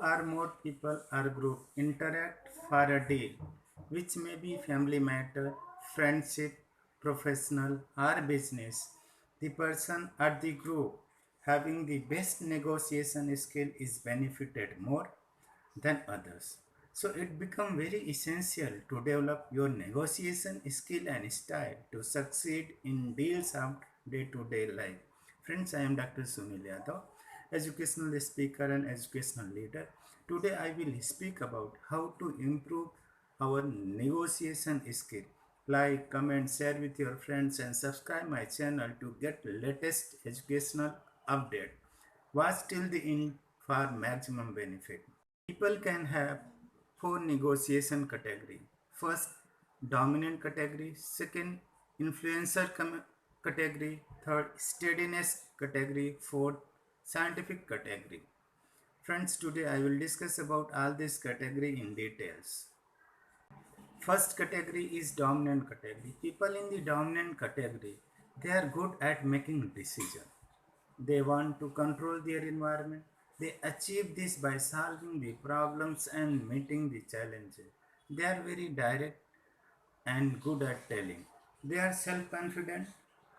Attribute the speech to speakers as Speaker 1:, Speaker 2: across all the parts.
Speaker 1: or more people or group interact for a deal, which may be family matter, friendship, professional, or business. The person or the group having the best negotiation skill is benefited more than others. So it become very essential to develop your negotiation skill and style to succeed in deals of day-to-day life. Friends, I am Dr. Sunil Yadav, educational speaker and educational leader. Today I will speak about how to improve our negotiation skill. Like, comment, share with your friends and subscribe my channel to get latest educational update. Watch till the end for maximum benefit. People can have four negotiation category. First, dominant category. Second, influencer category. Third, steadiness category. Fourth, scientific category. Friends, today I will discuss about all this category in details. First category is dominant category. People in the dominant category, they are good at making decisions. They want to control their environment. They achieve this by solving the problems and meeting the challenges. They are very direct and good at telling. They are self confident,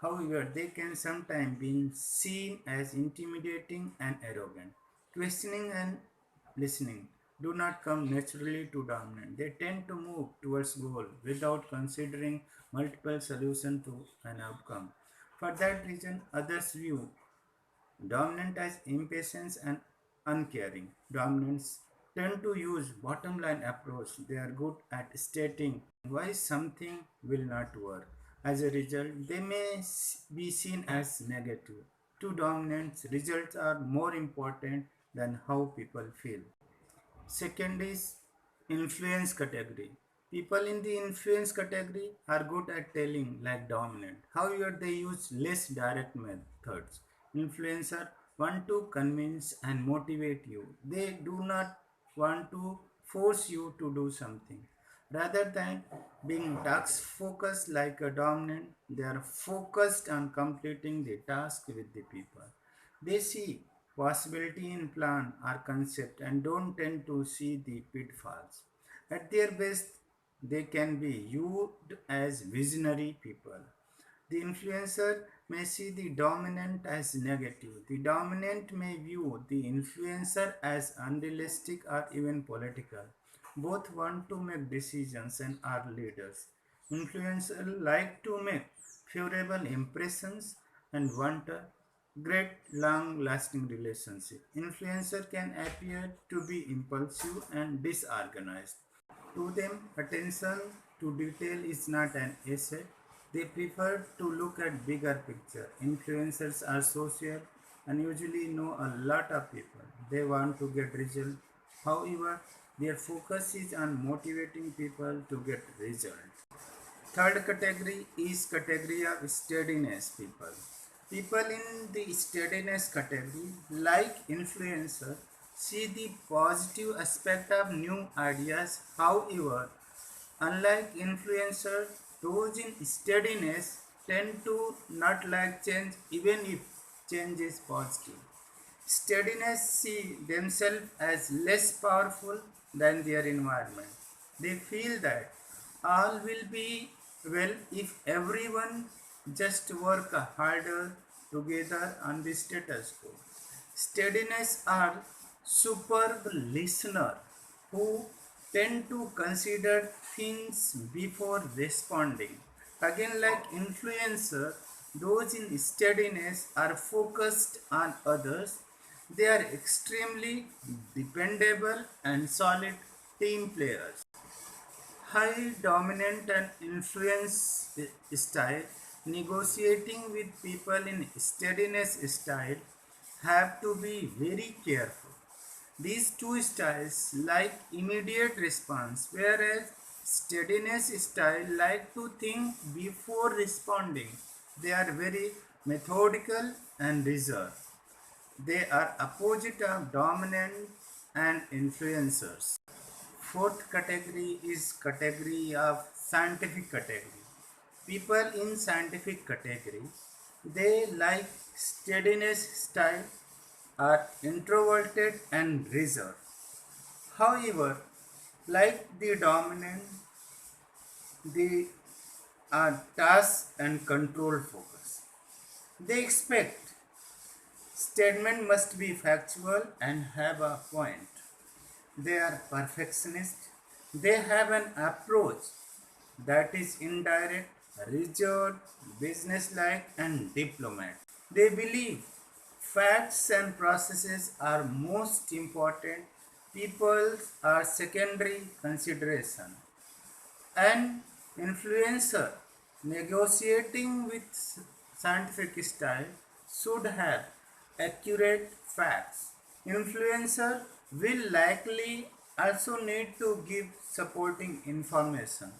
Speaker 1: however, they can sometimes be seen as intimidating and arrogant. Questioning and listening do not come naturally to dominant. They tend to move towards goal without considering multiple solutions to an outcome. For that reason, others view dominant as impatience and uncaring. Dominants tend to use bottom line approach. They are good at stating why something will not work. As a result, they may be seen as negative. To dominants, results are more important than how people feel. Second is influence category. People in the influence category are good at telling like dominant. However, they use less direct methods. Influencer want to convince and motivate you. They do not want to force you to do something. Rather than being task focused like a dominant, they are focused on completing the task with the people. They see possibility in plan or concept and don't tend to see the pitfalls. At their best, they can be viewed as visionary people. The influencer may see the dominant as negative. The dominant may view the influencer as unrealistic or even political. Both want to make decisions and are leaders. Influencers like to make favorable impressions and want a great long lasting relationship. Influencer can appear to be impulsive and disorganized. To them, attention to detail is not an asset. They prefer to look at bigger picture. Influencers are social and usually know a lot of people. They want to get result. However, their focus is on motivating people to get result. Third category is category of steadiness people. People in the steadiness category, like influencer, see the positive aspect of new ideas. However, unlike influencer, those in steadiness tend to not like change even if change is positive. Steadiness see themselves as less powerful than their environment. They feel that all will be well if everyone just work harder together on the status quo. Steadiness are superb listener who tend to consider things before responding. Again, like influencer, those in steadiness are focused on others. They are extremely dependable and solid team players. High dominant and influence style, negotiating with people in steadiness style have to be very careful. These two styles like immediate response, whereas steadiness style like to think before responding. They are very methodical and reserved. They are opposite of dominant and influencers. Fourth category is category of scientific category. People in scientific category, they like steadiness style, are introverted and reserved. However, like the dominant, they are task and control focus. They expect statement must be factual and have a point. They are perfectionist. They have an approach that is indirect, rigid, businesslike, and diplomat. They believe facts and processes are most important, people are secondary consideration. An influencer negotiating with scientific style should have accurate facts. Influencer will likely also need to give supporting information.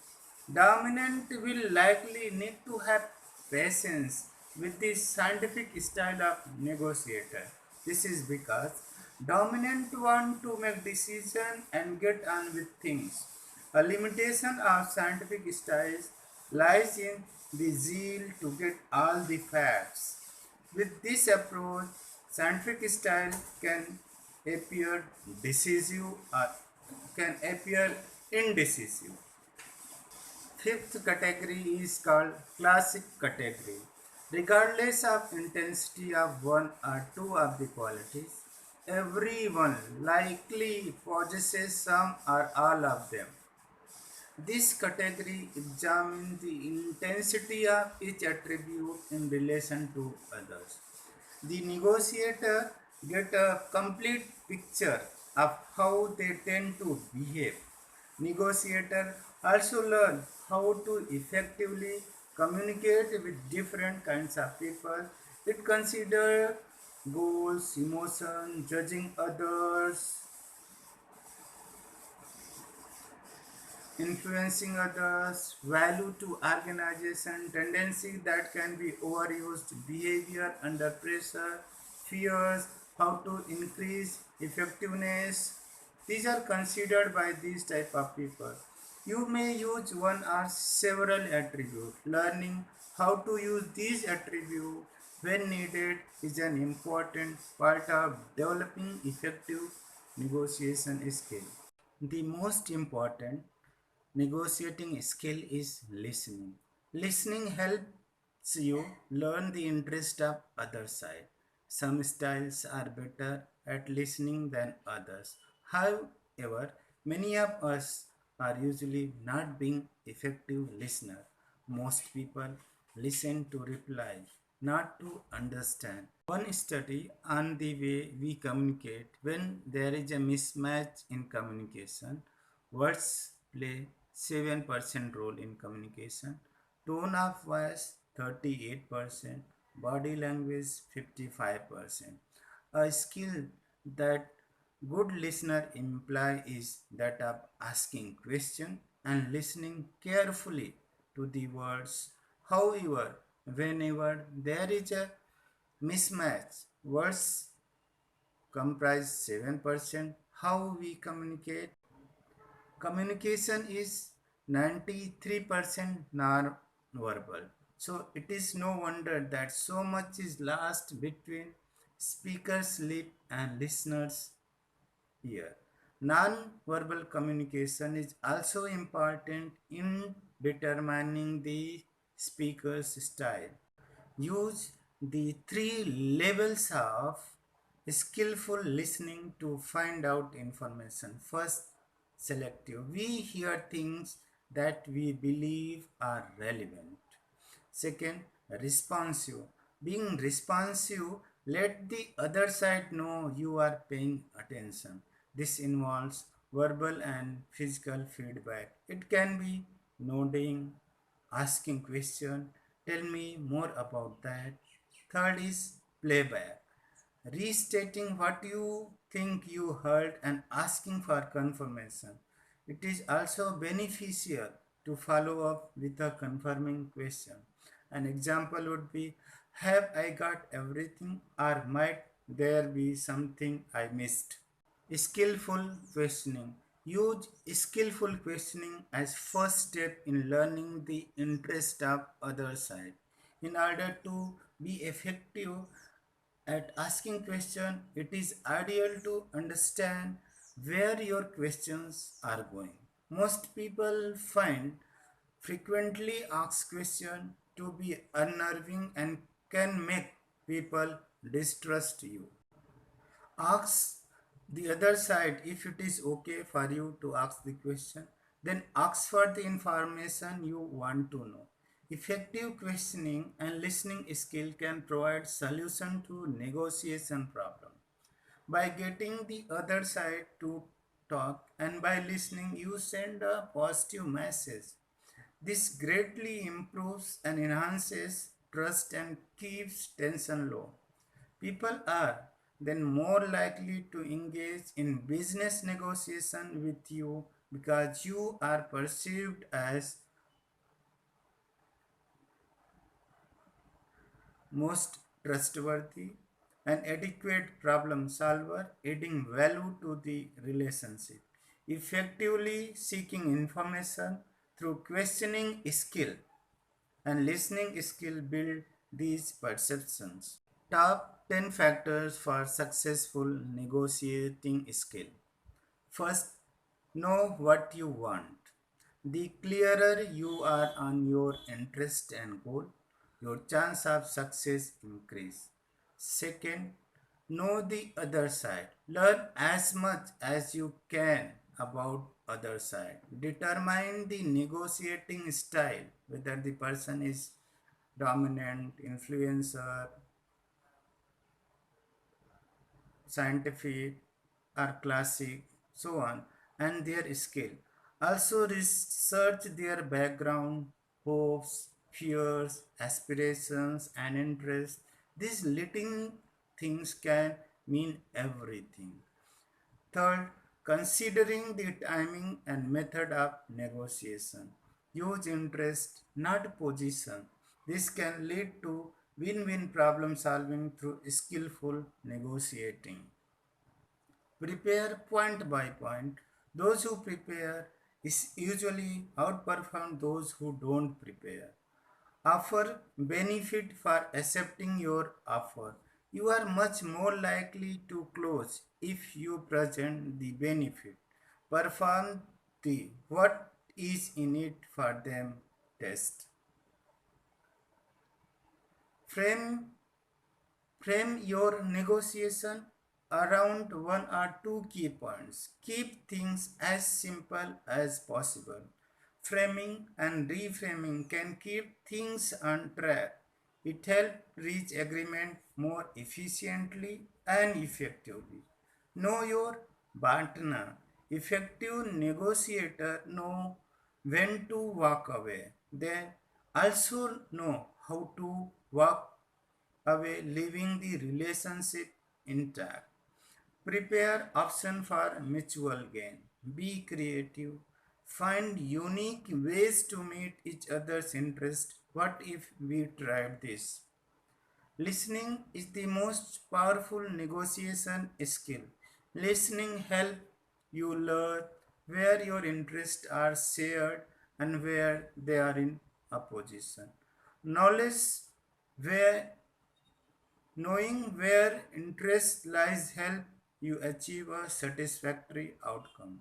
Speaker 1: Dominant will likely need to have patience with the scientific style of negotiator. This is because dominant want to make decision and get on with things. A limitation of scientific styles lies in the zeal to get all the facts. With this approach, scientific style can appear decisive or can appear indecisive. Fifth category is called classic category. Regardless of intensity of one or two of the qualities, everyone likely possesses some or all of them. This category examines the intensity of each attribute in relation to others. The negotiator get a complete picture of how they tend to behave. Negotiator also learn how to effectively communicate with different kinds of people. It consider goals, emotion, judging others, influencing others, value to organization, tendency that can be overused, behavior under pressure, fears, how to increase effectiveness. These are considered by these type of people. You may use one or several attributes. Learning how to use these attributes when needed is an important part of developing effective negotiation skill. The most important negotiating skill is listening. Listening helps you learn the interest of other side. Some styles are better at listening than others. However, many of us are usually not being effective listener. Most people listen to reply, not to understand. One study on the way we communicate when there is a mismatch in communication. Words play 7% role in communication, tone of voice 38%, body language 55%. A skill that good listener imply is that of asking question and listening carefully to the words. However, whenever there is a mismatch, words comprise 7%. How we communicate? Communication is 93% non-verbal. So it is no wonder that so much is lost between speaker's lip and listener's ear. Non-verbal communication is also important in determining the speaker's style. Use the three levels of skillful listening to find out information. First, selective. We hear things that we believe are relevant. Second, responsive. Being responsive, let the other side know you are paying attention. This involves verbal and physical feedback. It can be nodding, asking question, tell me more about that. Third is playback, restating what you think you heard and asking for confirmation. It is also beneficial to follow up with a confirming question. An example would be, have I got everything, or might there be something I missed? Skillful questioning. Use skillful questioning as first step in learning the interest of other side. In order to be effective at asking question, it is ideal to understand where your questions are going. Most people find frequently asked questions to be unnerving and can make people distrust you. Ask the other side if it is okay for you to ask the question. Then ask for the information you want to know. Effective questioning and listening skill can provide solution to negotiation problem. By getting the other side to talk and by listening, you send a positive message. This greatly improves and enhances trust and keeps tension low. People are then more likely to engage in business negotiation with you because you are perceived as most trustworthy and adequate problem solver, adding value to the relationship. Effectively seeking information through questioning skill and listening skill build these perceptions. Top 10 factors for successful negotiating skill. First, know what you want. The clearer you are on your interest and goal, your chance of success increase. Second, know the other side. Learn as much as you can about other side. Determine the negotiating style, whether the person is dominant, influencer, scientific or classic, so on, and their skill. Also, research their background, hopes, fears, aspirations, and interests. These little things can mean everything. Third, considering the timing and method of negotiation. Use interest, not position. This can lead to win win problem solving through skillful negotiating. Prepare point by point. Those who prepare is usually outperform those who don't prepare. Offer benefit for accepting your offer. You are much more likely to close if you present the benefit. Perform the what is in it for them test. Frame Frame your negotiation around one or two key points. Keep things as simple as possible. Framing and reframing can keep things on track. It helps reach agreement more efficiently and effectively. Know your partner. Effective negotiator know when to walk away. They also know how to walk away, leaving the relationship intact. Prepare option for mutual gain. Be creative. Find unique ways to meet each other's interest. What if we tried this? Listening is the most powerful negotiation skill. Listening helps you learn where your interests are shared and where they are in opposition. Knowledge where Knowing where interest lies help you achieve a satisfactory outcome.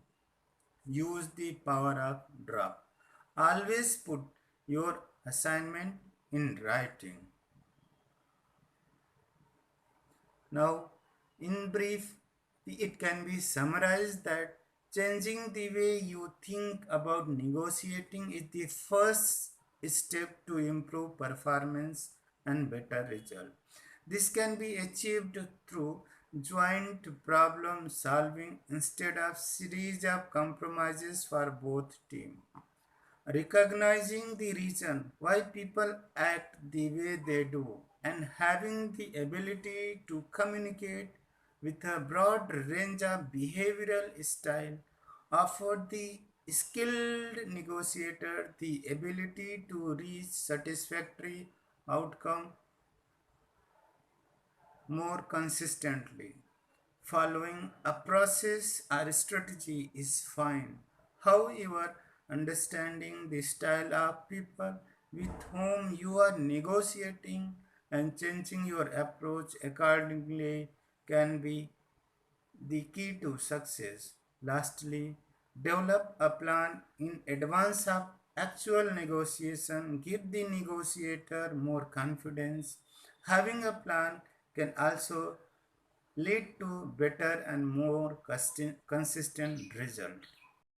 Speaker 1: Use the power of drop. Always put your assignment in writing. Now, in brief, it can be summarized that changing the way you think about negotiating is the first step to improve performance and better result. This can be achieved through joint problem solving instead of series of compromises for both teams. Recognizing the reason why people act the way they do and having the ability to communicate with a broad range of behavioral style offer the skilled negotiator the ability to reach satisfactory outcome more consistently. Following a process or strategy is fine. However, understanding the style of people with whom you are negotiating and changing your approach accordingly can be the key to success. Lastly, develop a plan in advance of actual negotiation. Give the negotiator more confidence. Having a plan can also lead to better and more consistent result.